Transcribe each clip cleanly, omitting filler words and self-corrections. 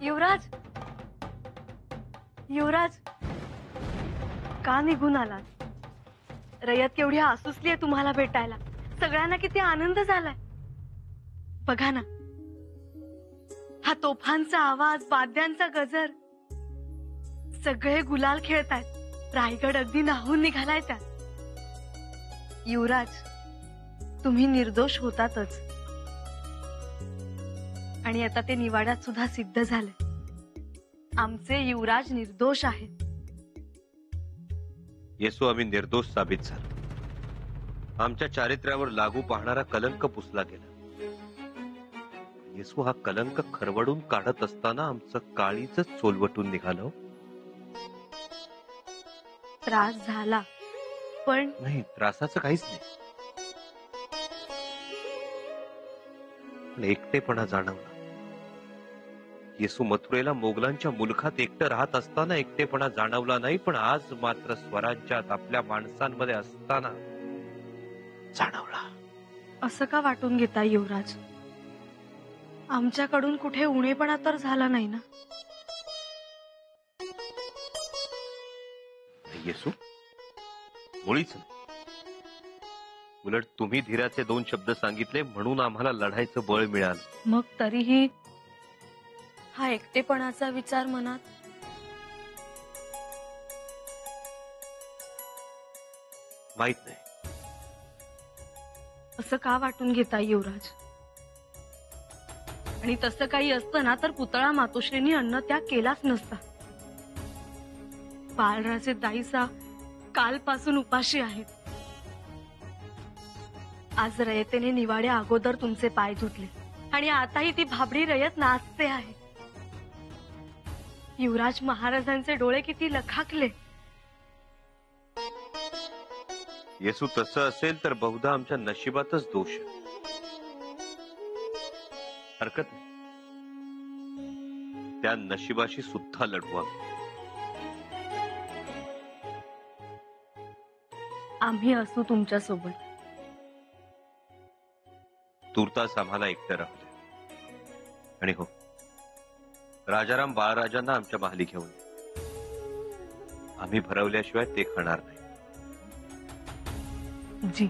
युवराज, युवराज, का निघून आलात? रयत केवढी आसुसलीये तुम्हाला भेटायला. सगळ्यांना किती आनंद झालाय. बघा ना, हा तोफांचा आवाज, वाद्यांचा गजर, सगळे गुलाल खेळतायत. रायगड अगदी न्हाऊन निघालाय त्यात. युवराज, तुम्ही निर्दोष होतातच, आणि आता ते निवाड्यात सुद्धा सिद्ध झाले. आमचे युवराज निर्दोष आहेत. येसू, आम्ही निर्दोष साबित झालो. आमच्या चारित्र्यावर लागू पाहणारा कलंक पुसला गेला. येसू, हा कलंक खरवडून काढत असताना आमचं काळीच चोलवटून निघालं. त्रास झाला, पण नाही, त्रासाचं काहीच नाही. पण एकटेपणा जाणवला. येसू, मथुरेला मोगलांच्या मुलखात एकटं राहत असताना एकटेपणा जाणवला नाही, पण आज मात्र स्वराज्यात आपल्या माणसांमध्ये असताना जाणवला. असं का वाटून घेता युवराज? आमच्याकडून कुठे उणेपणा तर झाला नाही ना? येसू, मुळीच नाही. उलट तुम्ही धीराचे 2 शब्द सांगितले म्हणून आम्हाला लढायचं बळ मिळालं. मग तरीही हा एकटेपणाचा विचार मनात? माहित नाही. असं का वाटून घेता युवराज? आणि तसं काही असतं ना तर पुतळा मातोश्रींनी अन्नत्याग केलाच नसता. बाळराजे दाईसा कालपासून उपाशी आहेत. आज रयतेने निवाड्या अगोदर तुमचे पाय धुतले, आणि आताही ती भाबडी रयत नाचते आहे. युवराज महाराजांचे डोळे किती लखाकले. येसू, तसं असेल तर बहुधा आमच्या नशिबातच दोष आहे. हरकत नाही, त्या नशिबाशी सुद्धा लढवा. आम्ही असू तुमच्या सोबत. तूर्तास आम्हाला एकटं राहू द्या. आणि हो, राजाराम बाळराजांना आमच्या महाली घेऊन ये. आम्ही भरवल्याशिवाय ते खाणार नाही. जी.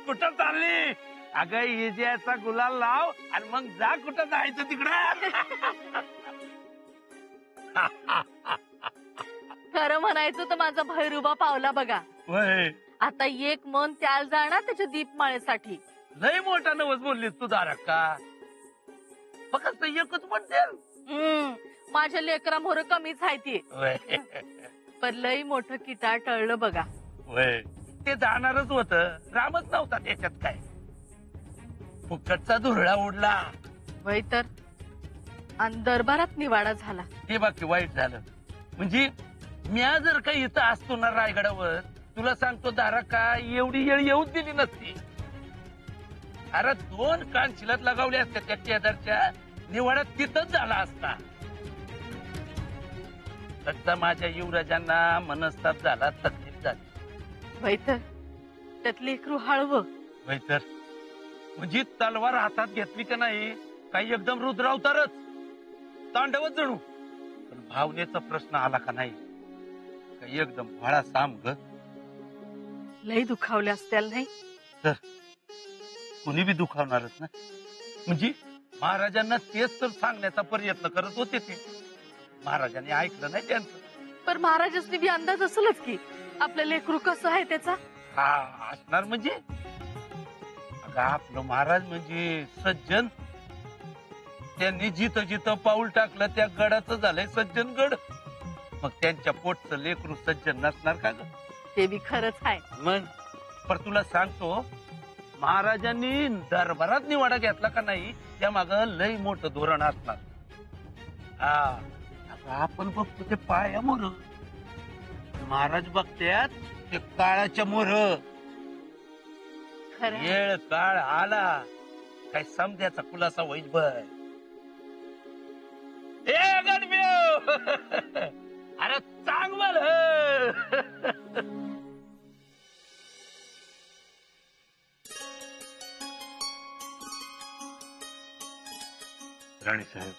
कुठं चालली? अगं, इजेचा गुलाल लाव आणि मग जा कुठं जायचं तिकडं. खरं म्हणायचं तर माझा भैरुबा पावला बघा. वय, आता एक मन त्याला जाणार त्याच्या दीपमाळेसाठी. लय मोठा नवस बोललीस तू दारक्का. फक्त एकच म्हणते, माझ्या लेकरा मोर कमीच आहे ती. वय पण लय मोठं किटाळ टळलं बघा. वय, ते जाणारच होत. रामच नव्हता त्याच्यात काय. फुकटचा धुरळा उडला. वय तर, आणि दरबारात निवाडा झाला. ते बाकी वाईट झालं. म्हणजे म्या जर काही इथं असतो ना रायगडावर, तुला सांगतो दारक्का, एवढी येळ येऊच दिली नसती. अरे 2 कान शिलत लगावले असते त्या शेजारच्या. निवाडा तिथंच झाला असता. फक्त माझ्या युवराजांना मनस्ताप झाला, तकलीफ झाली. वय तर, त्यात लेकरू हळवं. वय तर, म्हणजे तलवार हातात घेतली का नाही, काही एकदम रुद्रावतारच, तांडवच जणू. पण भावनेचा प्रश्न आला का नाही, काही एकदम भळा साम ग. लय दुखावले असत्याल नाही तर कुणी बी दुखावणारच ना. म्हणजे महाराजांना तेच तर सांगण्याचा प्रयत्न करत होते ते. महाराजांनी ऐकलं नाही त्यांचं. पण महाराजांनी बी अंदाज असेलच की आपलं लेकरू कसं आहे त्याचा. हा, असणार म्हणजे. अगं, आपलं महाराज म्हणजे सज्जन. त्यांनी जिथं जिथं पाऊल टाकलं त्या गडाचं झालंय सज्जन गड. मग त्यांच्या पोटचं लेकरू सज्जन नसणार का ग? ते बी खरंच आहे. मग पर तुला सांगतो, महाराजांनी दरबारात निवाडा घेतला का नाही, त्या माग लय मोठं धोरण असणार. हा, आपण बघतो ते पाया मोर महाराज बघत्यात ते काळाच्या मोर. खरं येळ काळ आला काय समजायचा खुलासा होईल बर. ए गणप्यो अरे चांग म्हण. राणी साहेब,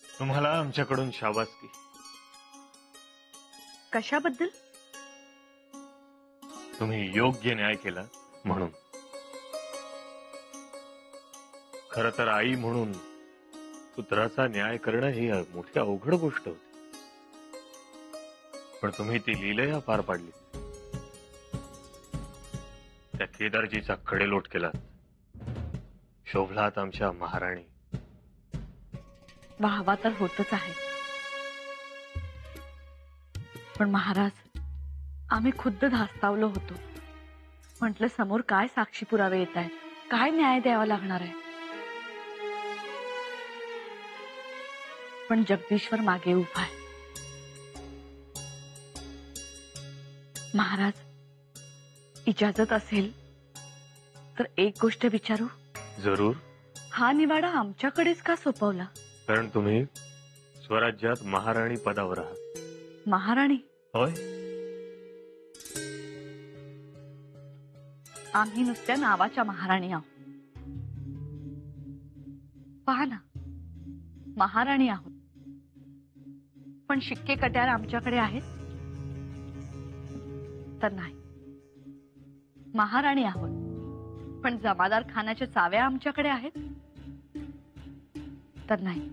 तुम्हाला आमच्याकडून शाबासकी. कशाबद्दल? तुम्ही योग्य न्याय केला म्हणून. खर तर आई म्हणून पुत्राचा न्याय करणं ही मोठी अवघड गोष्ट होती, पण तुम्ही ती लीलया पार पाडली. त्या केदारजीचा कडेलोट केला. शोभलात आमच्या महाराणी. वाहवा तर होतच आहे, पण महाराज, आम्ही खुद्द धास्तावलो होतो. म्हटलं समोर काय साक्षी पुरावे येत आहेत, काय न्याय द्यावा लागणार आहे. पण जगदीश्वर मागे उभा आहे. महाराज, इजाजत असेल तर एक गोष्ट विचारू. जरूर. हा निवाडा आमच्याकडेच का सोपवला? कारण तुम्ही स्वराज्यात महाराणी पदावर आहात. महाराणी? होय. आम्ही नुसत्या नावाच्या महाराणी आहोत. पहा ना, महाराणी आहोत, पण शिक्के कट्यार आमच्याकडे आहेत तर नाही. महाराणी आहोत, पण जमादार खानाच्या चाव्या आमच्याकडे आहेत तर नाही.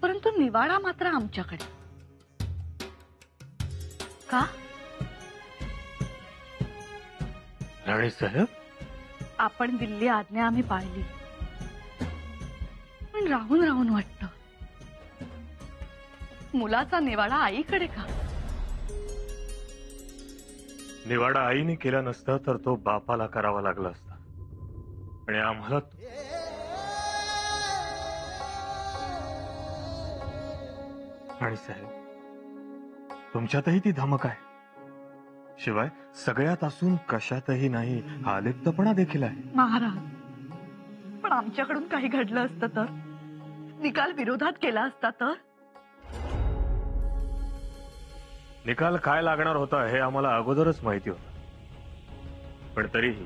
परंतु निवाडा मात्र आमच्याकडे का? राणी साहेब, आपण दिल्ली आज्ञा आम्ही पाळली, पण राहून राहून वाटतं मुलाचा निवाडा आईकडे का? निवाडा आईने केला नसता तर तो बापाला करावा लागला असता, आणि आम्हाला राणी साहेब, तुमच्यातही ती धमक आहे. शिवाय सगळ्यात असून कशातही नाही हा अलिप्तपणा देखील आहे. महाराज, पण आमच्याकडून काही घडलं असतं तर, निकाल विरोधात केला असता तर. निकाल काय लागणार होता हे आम्हाला अगोदरच माहिती होतं, पण तरीही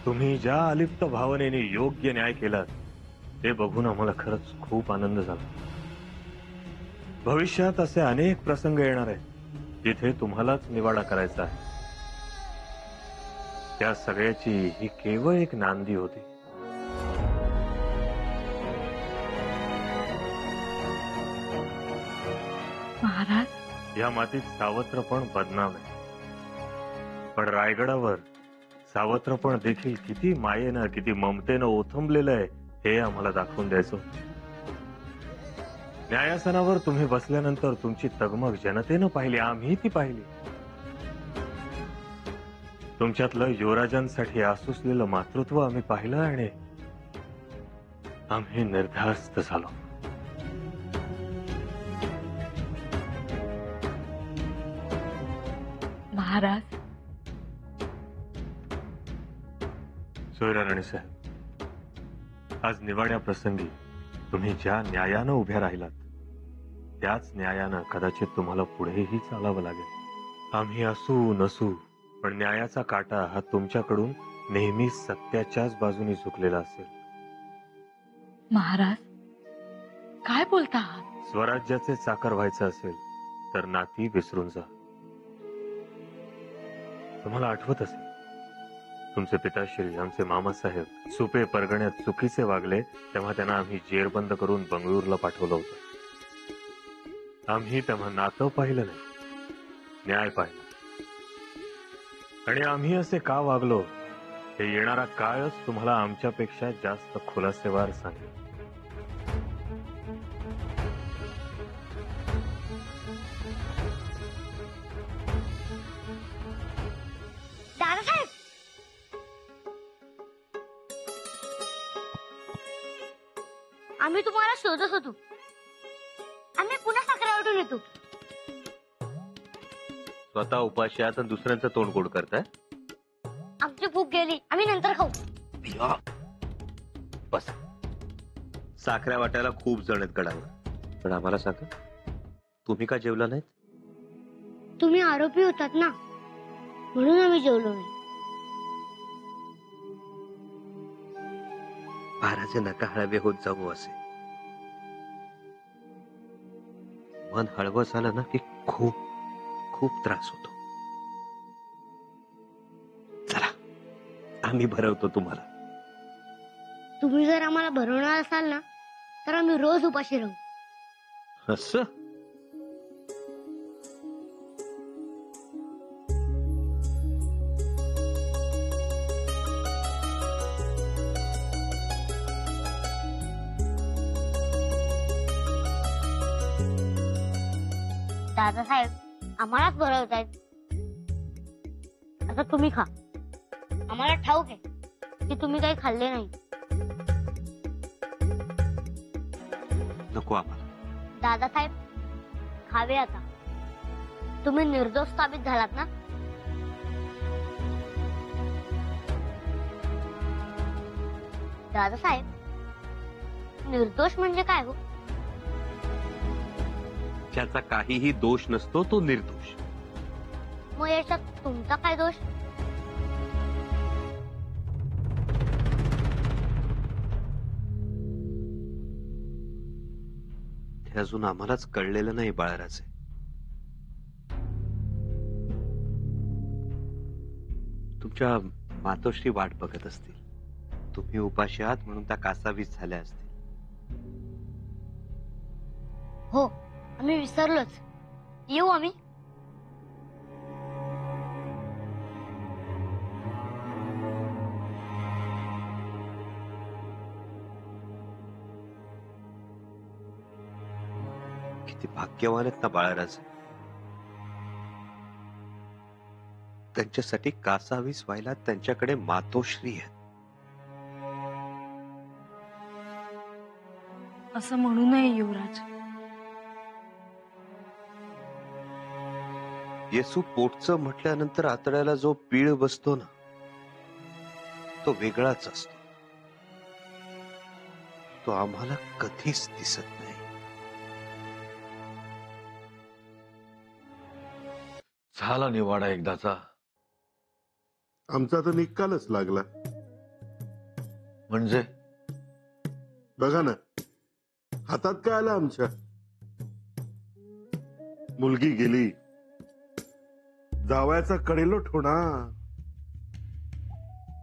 तुम्ही ज्या अलिप्त भावनेने योग्य न्याय केलात ते बघून आम्हाला खरंच खूप आनंद झाला. भविष्यात असे अनेक प्रसंग येणार आहेत जिथे तुम्हालाच निवाडा करायचा आहे. त्या सगळ्याची ही केवळ एक नांदी होती. महाराज, या मातीत सावत्रपण बदनाम आहे, पण रायगडावर सावत्रपण देखील किती मायेनं, किती ममतेनं ओथंबलेलं आहे हे आम्हाला दाखवून द्यायचं होतं. न्यायासनावर तुम्ही बसल्यानंतर तुमची तगमग जनतेनं पाहिली, आम्ही ती पाहिली. तुमच्यातलं युवराजांसाठी आसुसलेलं मातृत्व आम्ही पाहिलं आणि आम्ही निर्धास्त झालो. महाराज, सोयरा राणी साहेब, आज निवाड्या प्रसंगी तुम्ही ज्या न्यायानं उभ्या राहिलात त्याच न्यायानं कदाचित तुम्हाला पुढेही चालावं लागेल. आम्ही असू नसू, पण न्यायाचा काटा हा तुमच्याकडून नेहमी सत्याच्याच बाजूने झुकलेला असेल. महाराज, काय बोलता आहात? स्वराज्याचे चाकर व्हायचं असेल तर नाती विसरून जा. तुम्हाला आठवत असेल, तुमचे पिताश्री, आमचे मामासाहेब सुपे परगण्यात चुकीचे वागले तेव्हा त्यांना आम्ही जेरबंद करून बंगळूरला पाठवलं होतं. आम्ही तेव्हा नातं पाहिलं नाही, न्याय पाहिला. आणि आम्ही असे का वागलो हे येणारा काळच तुम्हाला आमच्यापेक्षा जास्त खुलासेवार सांगेल. दादासाहेब, आम्ही तुम्हाला शोधत होतो. आम्ही पुन्हा साखरेवरून येतो. स्वतः उपाशी आहात आणि दुसऱ्यांचं तोंड गोड करताय. आमची भूक गेली, आम्ही नंतर खाऊ. या. बस साखऱ्या वाटायला खूप जण आहेत गडावर, पण आम्हाला सांगा तुम्ही का जेवला नाहीत? तुम्ही आरोपी होतात ना, म्हणून आम्ही जेवलो नाही. महाराजे नका हळवे होत जाऊ असे. मन हळवं झालं ना की खूप खूप त्रास होतो. चला आम्ही भरवतो तुम्हाला. तुम्ही जर आम्हाला भरवणार असाल ना, तर आम्ही रोज उपाशी राहू. असं दादासाहेब आम्हालाच भरवतायत. आता तुम्ही खा. आम्हाला ठाऊक आहे की तुम्ही काही खाल्ले नाही. नको आम्हाला. दादासाहेब खावे आता. तुम्ही निर्दोष साबित झालात ना. दादासाहेब निर्दोष म्हणजे काय हो? ज्याचा काहीही दोष नसतो तो निर्दोष. मग याच्यात तुमचा काय दोष? ते अजून आम्हालाच कळलेलं नाही बाळराजे. तुमच्या मातोश्री वाट बघत असतील. तुम्ही उपाशी आहात म्हणून त्या कासावीस झाल्या असतील. हो, आम्ही विसरलोच. येऊ आम्ही. किती भाग्यवान आहेत ना बाळराजे. त्यांच्यासाठी कासावीस व्हायला त्यांच्याकडे मातोश्री आहेत. असं म्हणू नये युवराज. येसू पोटचं म्हटल्यानंतर आतड्याला जो पीळ बसतो ना, तो वेगळाच असतो. तो आम्हाला कधीच दिसत नाही. झाला निवाडा एकदाचा. आमचा तर निकालच लागला. म्हणजे बघा ना, हातात काय आलं आमच्या. मुलगी गेली, जावयाचा कडेलोट होणार.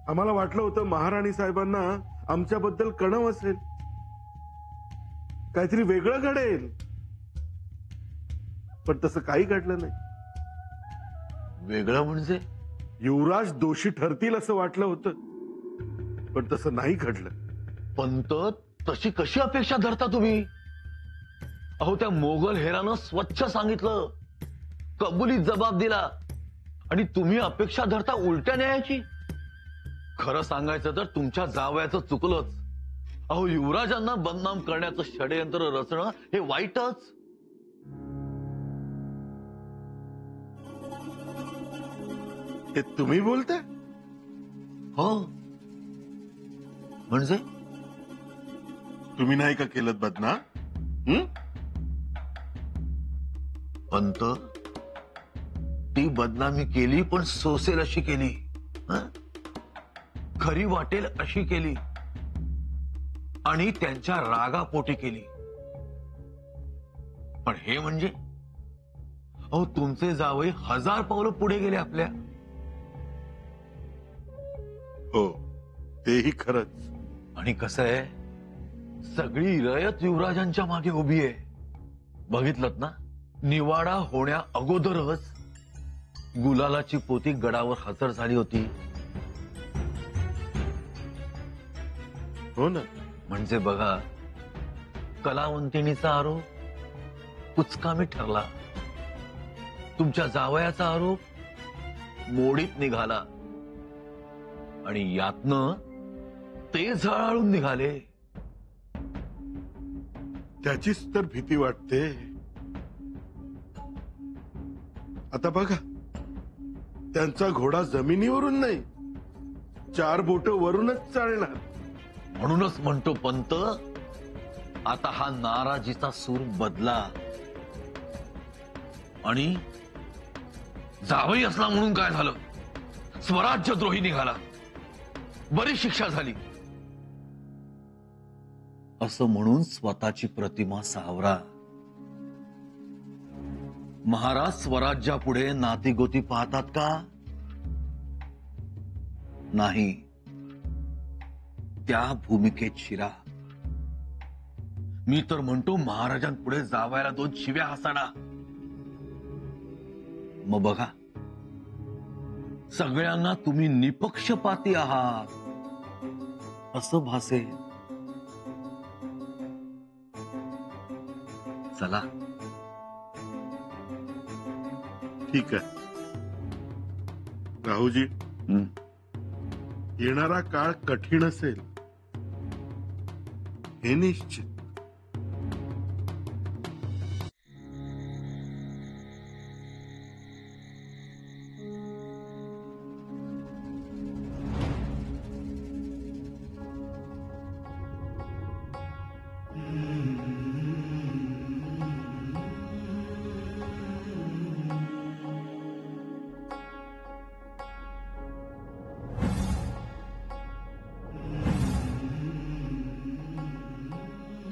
आम्हाला वाटलं होतं महाराणी साहेबांना आमच्याबद्दल कणव असेल, काहीतरी वेगळं घडेल, पण तसं काही घडलं नाही. वेगळं म्हणजे युवराज दोषी ठरतील असं वाटलं होतं, पण तसं नाही घडलं. पंत तशी कशी अपेक्षा धरता तुम्ही? अहो, त्या मोगल हेरानं स्वच्छ सांगितलं, कबुलीत जबाब दिला, आणि तुम्ही अपेक्षा धरता उलट्या न्यायाची. खरं सांगायचं तर तुमच्या जावयाचं चुकलंच. अहो, युवराजांना बदनाम करण्याचं षडयंत्र रचणं हे वाईटच. हे तुम्ही बोलताय? हो, म्हणजे तुम्ही नाही का केलं बदनाम? पंत, ती बदनामी केली, पण सोसेल अशी केली, हं? खरी वाटेल अशी केली, आणि त्यांच्या रागापोटी केली. पण हे म्हणजे, अहो, तुमचे जावई 1000 पावलं पुढे गेले आपल्या. हो, तेही खरंच. आणि कसं आहे, सगळी रयत युवराजांच्या मागे उभी आहे. बघितलं ना, निवाडा होण्या अगोदरच गुलालाची पोती गडावर हजर झाली होती. हो ना. म्हणजे बघा, कलावंतिणीचा आरोप कुचकामी ठरला, तुमच्या जावयाचा आरोप मोडीत निघाला, आणि यातनं ते झळाळून निघाले. त्याचीच तर भीती वाटते. आता बघा, त्यांचा घोडा जमिनीवरून नाही, 4 बोट वरूनच चालणार. म्हणूनच म्हणतो पंत, आता हा नाराजीचा सूर बदला आणि जावई असला म्हणून काय झालं, स्वराज्यद्रोही निघाला, बरी शिक्षा झाली असं म्हणून स्वतःची प्रतिमा सावरा. महाराज स्वराज्यापुढे नातीगोती पाहतात का? नाही. त्या भूमिकेत शिरा. मी तर म्हणतो महाराजांपुढे जावायला 2 शिव्या हसाडा. मग बघा, सगळ्यांना तुम्ही निपक्षपाती आहात असं भासेल. चला. ठीक आहे राहुजी, येणारा काळ कठीण असेल हे निश्चित.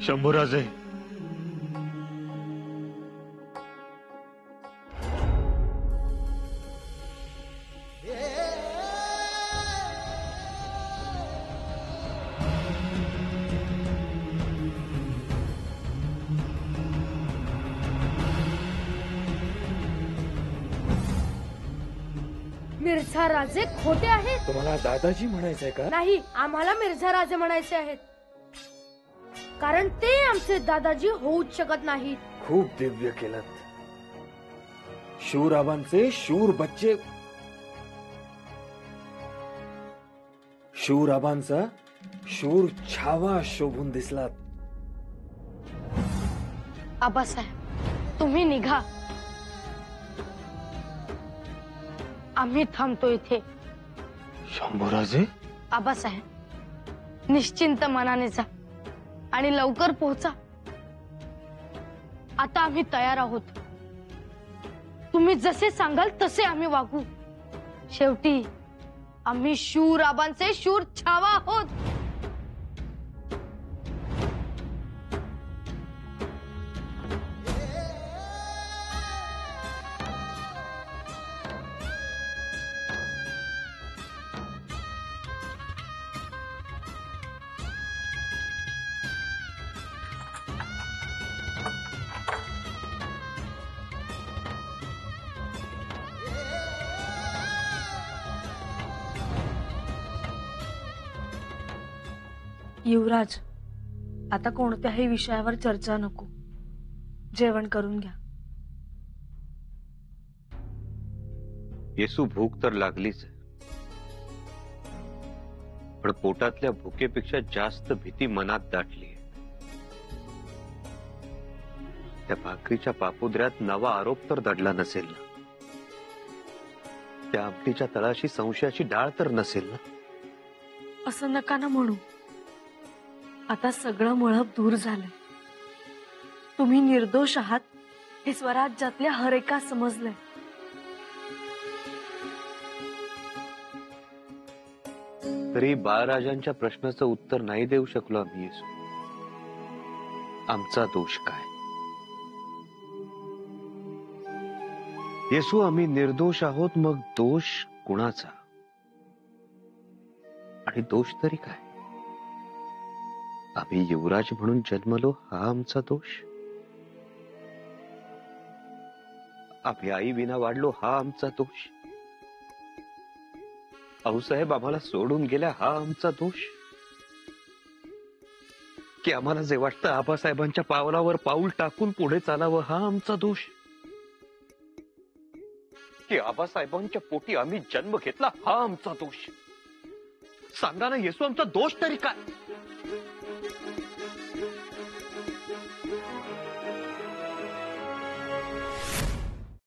शंभूराजे, मिर्झा राजे खोटे आहेत. तुम्हाला दादाजी म्हणायचंय का? नाही, आम्हाला मिर्झा राजे म्हणायचे आहेत, कारण ते आमचे दादाजी होऊच शकत नाहीत. खूप दिव्य केलं. शूर आबांचे शूर बच्चे, शूर आबांचा शूर छावा शोभून दिसलात. आबासाहेब, तुम्ही निघा, आम्ही थांबतो इथे. शंभूराजे, आबासाहेब, निश्चिंत मनाने जा आणि लवकर पोहोचा. आता आम्ही तयार आहोत. तुम्ही जसे सांगाल तसे आम्ही वागू. शेवटी आम्ही शूर आबांचे शूर छावा आहोत. युवराज, आता कोणत्याही विषयावर चर्चा नको. जेवण करून घ्या. येसू, भूक तर लागलीच, पण पोटातल्या भुकेपेक्षा जास्त भीती मनात दाटली. त्या भाकरीच्या पापुद्र्यात नवा आरोप तर दडला नसेल ना? त्या आमटीच्या तळाशी संशयाची डाळ तर नसेल ना? असं नका ना म्हणू. आता सगळं मळप दूर झालंय. तुम्ही निर्दोष आहात हे स्वराज्यातल्या हर एका समजलंय. तरी बाळराजांच्या प्रश्नाचं उत्तर नाही देऊ शकलो आम्ही. येसू, आमचा दोष काय? येसू, आम्ही निर्दोष आहोत, मग दोष कुणाचा? आणि दोष तरी काय? आम्ही युवराज म्हणून जन्मलो हा आमचा दोष? आम्ही आई विना वाढलो हा आमचा दोष? आऊसाहेब आम्हाला सोडून गेल्या हा आमचा दोष? की आम्हाला जे वाटतं आबासाहेबांच्या पावलावर पाऊल टाकून पुढे चालावं हा आमचा दोष? की आबासाहेबांच्या पोटी आम्ही जन्म घेतला हा आमचा दोष? सांगा ना येसू, आमचा दोष तरी काय?